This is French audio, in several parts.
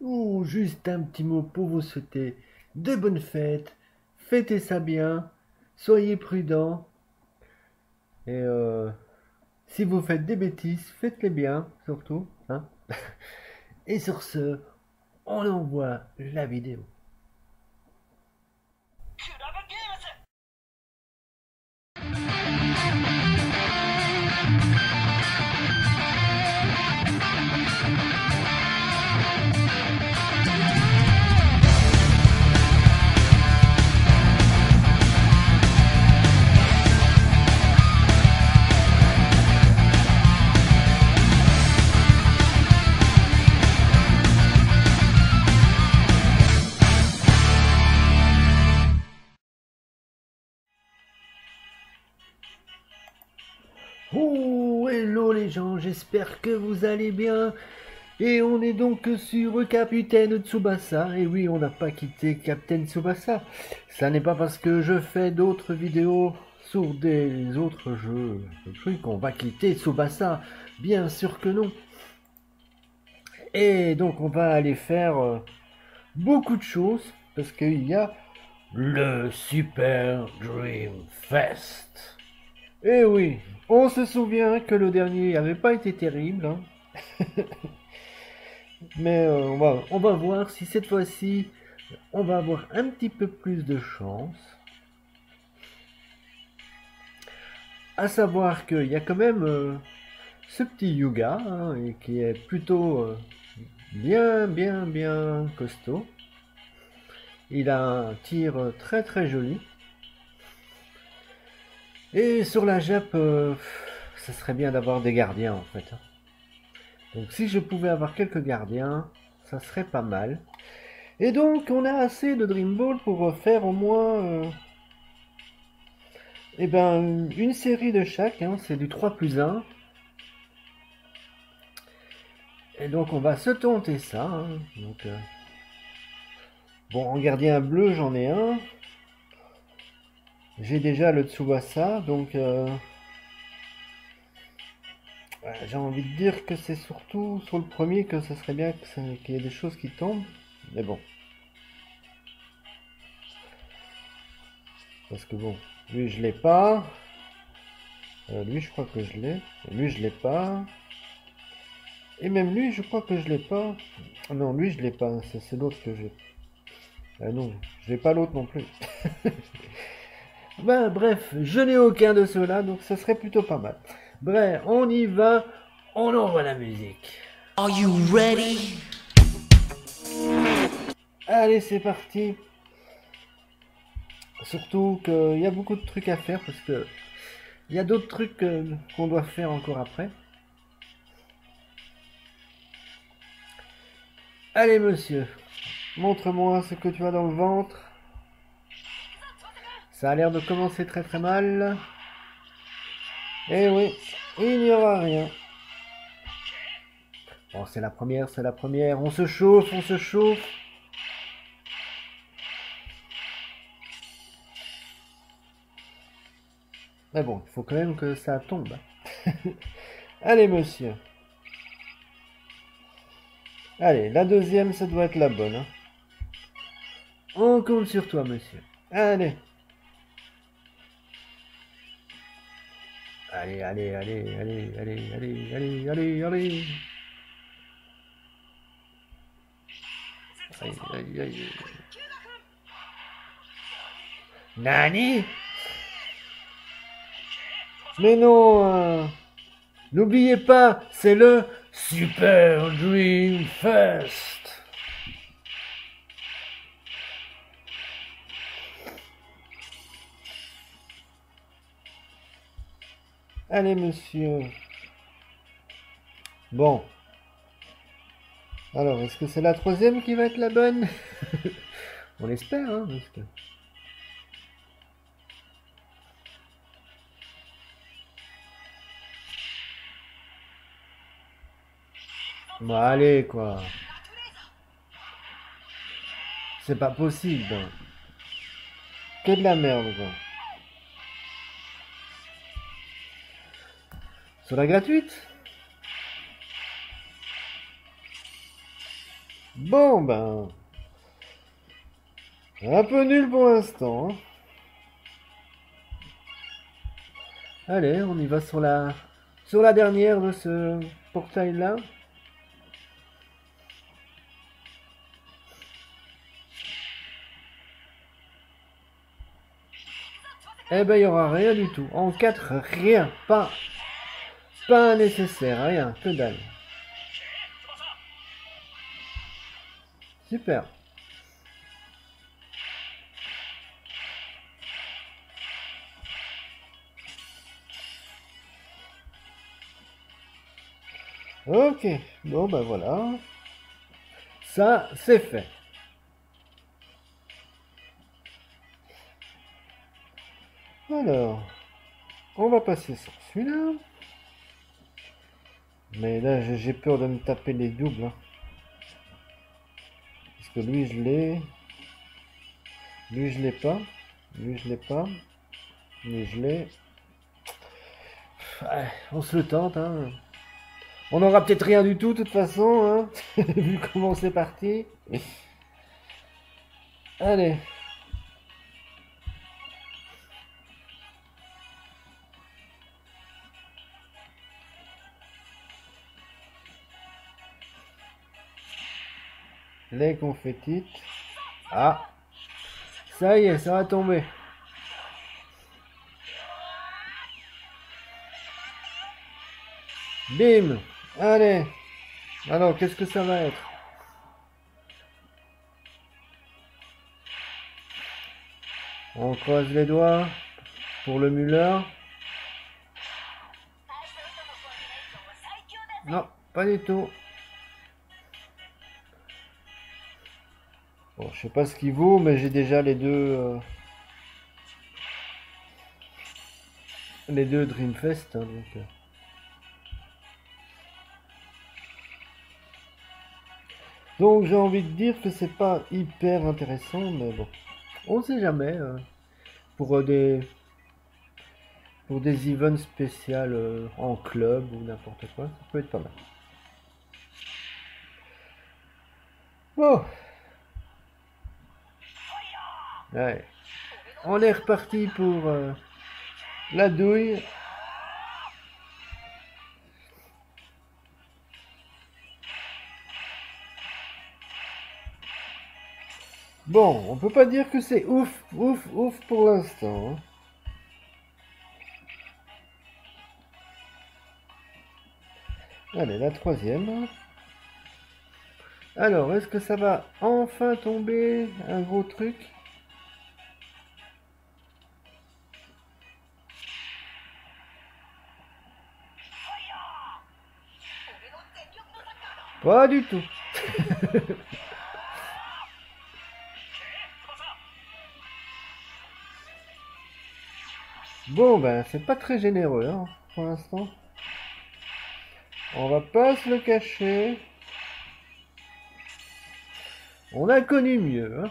ou juste un petit mot pour vous souhaiter de bonnes fêtes. Fêtez ça bien, soyez prudents et si vous faites des bêtises, faites-les bien surtout, hein. Et sur ce, on envoie la vidéo. Oh, hello les gens, j'espère que vous allez bien. Et on est donc sur Capitaine Tsubasa. Et oui, on n'a pas quitté Captain Tsubasa. Ça n'est pas parce que je fais d'autres vidéos sur des autres jeux, des trucs, on va quitter Tsubasa. Bien sûr que non. Et donc on va aller faire beaucoup de choses parce qu'il y a le Super Dream Fest. Et oui, on se souvient que le dernier n'avait pas été terrible, hein. Mais on va voir si cette fois-ci on va avoir un petit peu plus de chance. À savoir qu'il y a quand même ce petit Yuga, hein, et qui est plutôt bien costaud. Il a un tir très très joli. Et sur la Jap, ça serait bien d'avoir des gardiens en fait, hein. Donc si je pouvais avoir quelques gardiens, ça serait pas mal. Et donc on a assez de Dream Ball pour faire au moins eh ben, une série de chaque, hein, c'est du 3+1. Et donc on va se tenter ça, hein. Donc, bon, en gardien bleu j'en ai un. J'ai déjà le Tsubasa, donc ouais, j'ai envie de dire que c'est surtout sur le premier que ça serait bien qu'il y ait des choses qui tombent. Mais bon, parce que bon, lui je l'ai pas. Lui je crois que je l'ai. Lui je l'ai pas. Et même lui je crois que je l'ai pas. Ah non, lui je l'ai pas, c'est l'autre que j'ai. Ah non, je n'ai pas l'autre non plus. Ben, bref, je n'ai aucun de ceux-là, donc ça serait plutôt pas mal. Bref, on y va, on envoie la musique. Are you ready? Allez, c'est parti. Surtout qu'il y a beaucoup de trucs à faire parce que il y a d'autres trucs qu'on doit faire encore après. Allez, monsieur, montre-moi ce que tu as dans le ventre. Ça a l'air de commencer très très mal. Eh oui, il n'y aura rien. Bon, c'est la première, c'est la première. On se chauffe, on se chauffe. Mais bon, il faut quand même que ça tombe. Allez, monsieur. Allez, la deuxième, ça doit être la bonne, hein. On compte sur toi, monsieur. Allez. Allez, allez, allez, allez, allez, allez, allez, allez, allez. Aïe, aïe, aïe. Nani? Mais non, n'oubliez pas, c'est le Super Dream Fest. Allez, monsieur. Bon. Alors, est-ce que c'est la troisième qui va être la bonne? On l'espère, hein, parce que... Bon, allez, quoi. C'est pas possible. Que de la merde, quoi. Sur la gratuite? Bon, ben, un peu nul pour l'instant, hein. Allez, on y va sur la dernière de ce portail-là. Eh ben, il y aura rien du tout. En 4, rien. Pas nécessaire, rien. Que dalle. Super. Ok. Bon, ben voilà. Ça, c'est fait. Alors, on va passer sur celui-là. Mais là, j'ai peur de me taper les doubles, hein. Parce que lui, je l'ai. Lui, je l'ai pas. Lui, je l'ai pas. Lui, je l'ai. Ouais, on se le tente, hein. On n'aura peut-être rien du tout, de toute façon, hein. Vu comment c'est parti. Allez. Les confettites. Ah. Ça y est, ça va tomber. Bim. Allez. Alors, qu'est-ce que ça va être? On croise les doigts pour le Muller. Non, pas du tout. Bon, je sais pas ce qu'il vaut, mais j'ai déjà les deux Dreamfest, hein, donc j'ai envie de dire que c'est pas hyper intéressant, mais bon, on sait jamais, pour pour des events spéciaux en club ou n'importe quoi, ça peut être pas mal. Bon, ouais. On est reparti pour la douille. Bon, on peut pas dire que c'est ouf, ouf, ouf pour l'instant, hein. Allez, la troisième. Alors, est-ce que ça va enfin tomber un gros truc? Pas du tout. Bon, ben, c'est pas très généreux, hein, pour l'instant. On va pas se le cacher. On a connu mieux, hein.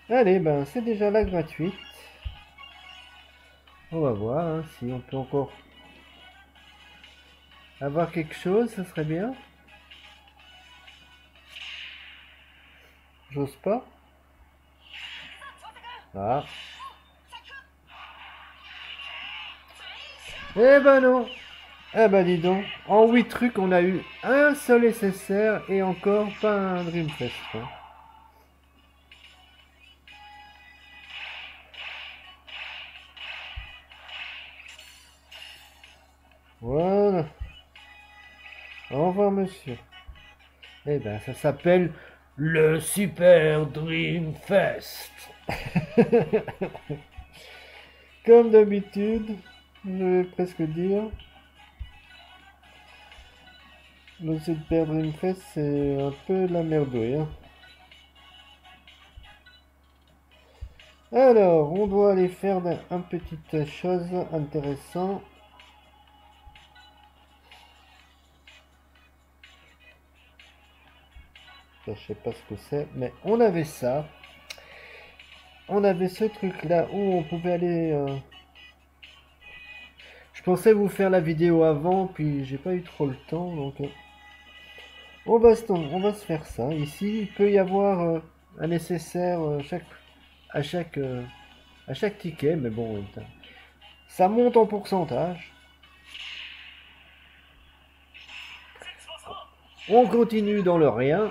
Allez, ben, c'est déjà la gratuite. On va voir, hein, si on peut encore avoir quelque chose, ça serait bien. J'ose pas. Ah. Eh ben non. Eh ben dis donc, en 8 trucs, on a eu un seul SSR et encore pas un Dreamfest, hein. Voilà. Au revoir, monsieur. Eh ben, ça s'appelle le Super Dream Fest. Comme d'habitude, je vais presque dire. Le Super Dream Fest, c'est un peu la merdouille, hein. Alors, on doit aller faire un petite chose intéressante. Je sais pas ce que c'est, mais on avait ça. On avait ce truc là où on pouvait aller. Je pensais vous faire la vidéo avant, puis j'ai pas eu trop le temps, donc on va se faire ça. Ici, il peut y avoir un nécessaire à chaque, euh, à chaque ticket, mais bon, ça monte en pourcentage. On continue dans le rien.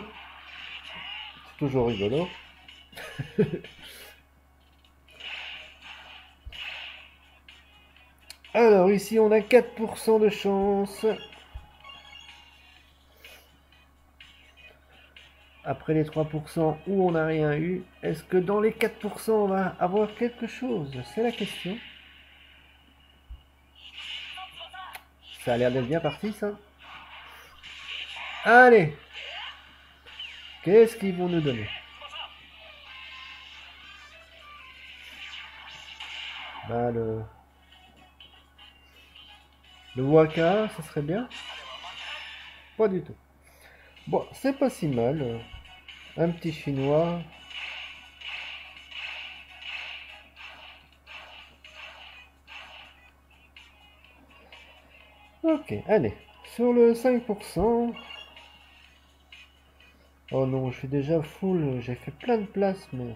C'est toujours rigolo. Alors ici on a 4% de chance. Après les 3% où on n'a rien eu, est-ce que dans les 4% on va avoir quelque chose? C'est la question. Ça a l'air d'être bien parti ça. Allez. Qu'est-ce qu'ils vont nous donner? Bah le waka, ça serait bien. Pas du tout. Bon, c'est pas si mal. Un petit chinois. Ok, allez. Sur le 5%. Oh non, je suis déjà full. J'ai fait plein de places, mais...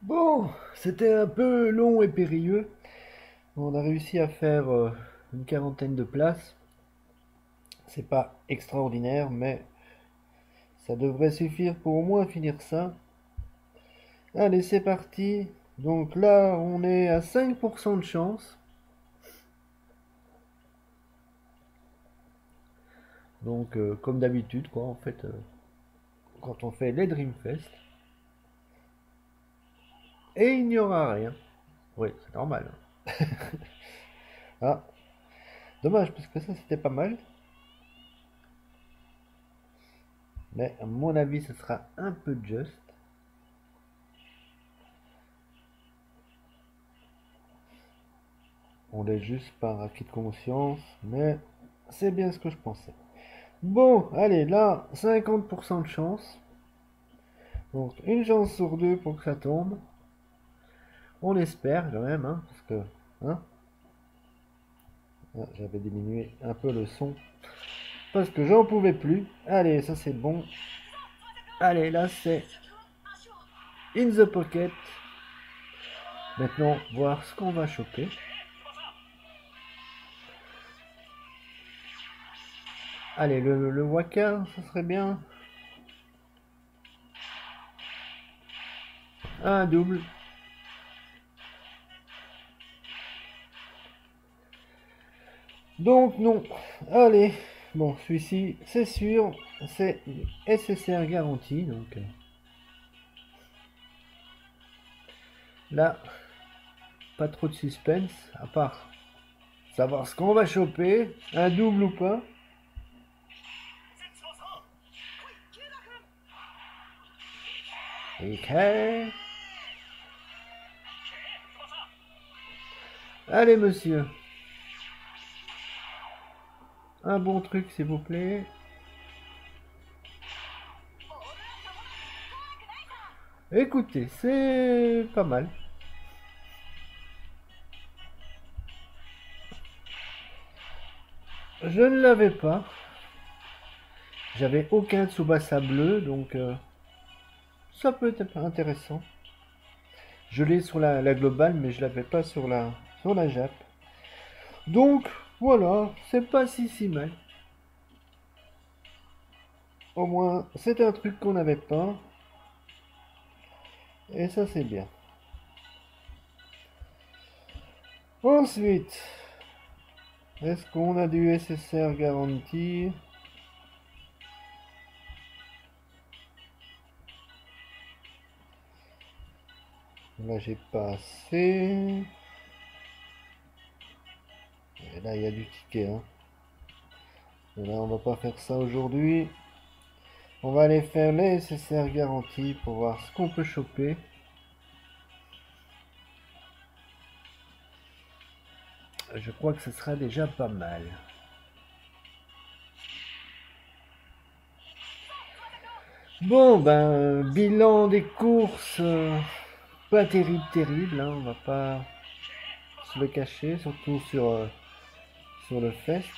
Bon, c'était un peu long et périlleux. On a réussi à faire une quarantaine de places. C'est pas extraordinaire, mais ça devrait suffire pour au moins finir ça. Allez, c'est parti. Donc là, on est à 5% de chance. Donc, comme d'habitude, quoi, en fait, quand on fait les Dreamfest. Et il n'y aura rien. Oui, c'est normal. Ah, dommage, parce que ça, c'était pas mal. Mais à mon avis, ce sera un peu juste. On l'est juste par acquis de conscience, mais c'est bien ce que je pensais. Bon, allez, là, 50% de chance. Donc, une chance sur deux pour que ça tombe. On espère quand même, hein, parce que... Hein, ah, j'avais diminué un peu le son. Parce que j'en pouvais plus. Allez, ça c'est bon. Allez, là c'est... In the pocket. Maintenant, voir ce qu'on va choper. Allez, le waka, ça serait bien. Un double. Donc non. Allez. Bon, celui-ci, c'est sûr, c'est SSR garanti. Donc là, pas trop de suspense, à part savoir ce qu'on va choper. Un double ou pas. Ok. Allez, monsieur. Un bon truc, s'il vous plaît. Écoutez, c'est pas mal. Je ne l'avais pas. J'avais aucun Tsubasa bleu, donc ça peut être intéressant. Je l'ai sur la globale, mais je l'avais pas sur la Jap. Donc, voilà, c'est pas si mal. Au moins, c'est un truc qu'on n'avait pas. Et ça, c'est bien. Ensuite, est-ce qu'on a du SSR garanti? Là, j'ai pas assez. Et là, il y a du ticket. Hein. Et là, on va pas faire ça aujourd'hui. On va aller faire les SSR garantis pour voir ce qu'on peut choper. Je crois que ce sera déjà pas mal. Bon, ben, bilan des courses, pas terrible, hein, on va pas se le cacher, surtout sur le fest.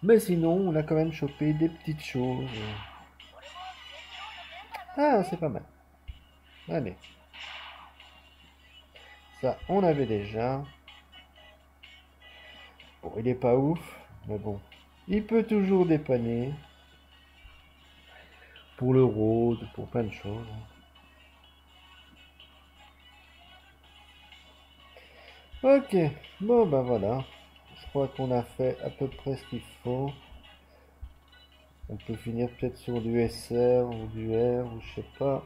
Mais sinon, on a quand même chopé des petites choses. Ah, c'est pas mal. Allez. Ça, on avait déjà. Bon, il est pas ouf, mais bon. Il peut toujours dépanner. Pour le road, pour plein de choses. Ok, bon ben voilà. Je crois qu'on a fait à peu près ce qu'il faut. On peut finir peut-être sur du SR ou du R ou je sais pas.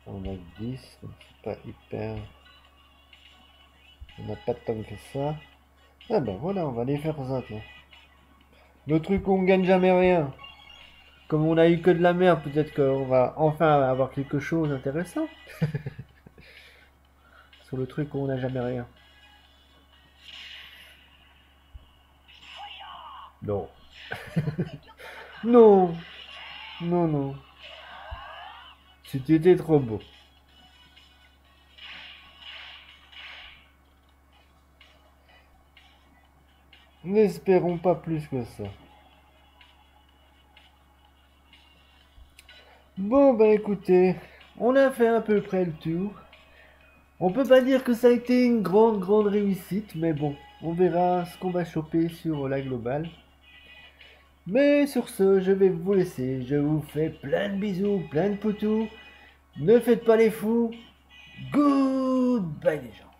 On a 10, donc c'est pas hyper... On n'a pas tant que ça. Ah ben voilà, on va aller faire ça, tiens. Le truc où on gagne jamais rien. Comme on a eu que de la merde, peut-être qu'on va enfin avoir quelque chose d'intéressant. Sur le truc où on n'a jamais rien. Non. Non. Non, non. C'était trop beau. N'espérons pas plus que ça. Bon, bah écoutez, on a fait à peu près le tour. On peut pas dire que ça a été une grande réussite, mais bon, on verra ce qu'on va choper sur la globale. Mais sur ce, je vais vous laisser. Je vous fais plein de bisous, plein de poutous. Ne faites pas les fous. Goodbye les gens.